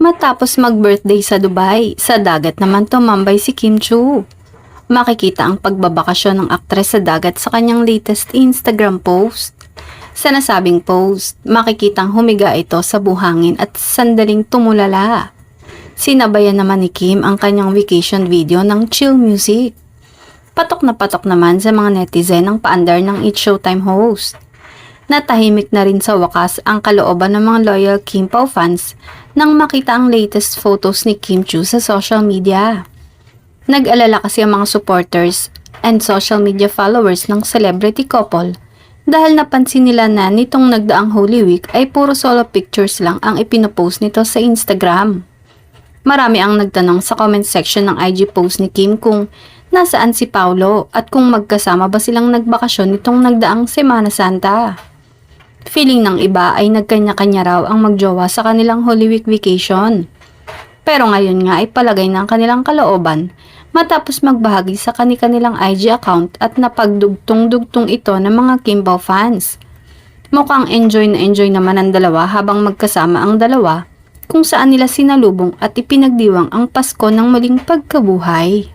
Matapos mag-birthday sa Dubai, sa dagat naman tumambay si Kim Chu. Makikita ang pagbabakasyon ng aktres sa dagat sa kanyang latest Instagram post. Sa nasabing post, makikitang humiga ito sa buhangin at sandaling tumulala. Sinabayan naman ni Kim ang kanyang vacation video ng chill music. Patok na patok naman sa mga netizen ang paandar ng It's Showtime host. Natahimik na rin sa wakas ang kalooban ng mga loyal Kim Pao fans nang makita ang latest photos ni Kim Chu sa social media. Nag-alala kasi ang mga supporters and social media followers ng celebrity couple dahil napansin nila na nitong nagdaang Holy Week ay puro solo pictures lang ang ipinopost nito sa Instagram. Marami ang nagtanong sa comment section ng IG post ni Kim kung nasaan si Paolo at kung magkasama ba silang nagbakasyon nitong nagdaang Semana Santa. Feeling ng iba ay nagkanya-kanya raw ang magjowa sa kanilang Holy Week vacation. Pero ngayon nga ay palagay ng kanilang kalooban matapos magbahagi sa kanilang IG account at napagdugtong-dugtong ito ng mga Kim Pao fans. Mukhang enjoy na enjoy naman ang dalawa habang magkasama ang dalawa kung saan nila sinalubong at ipinagdiwang ang Pasko ng muling pagkabuhay.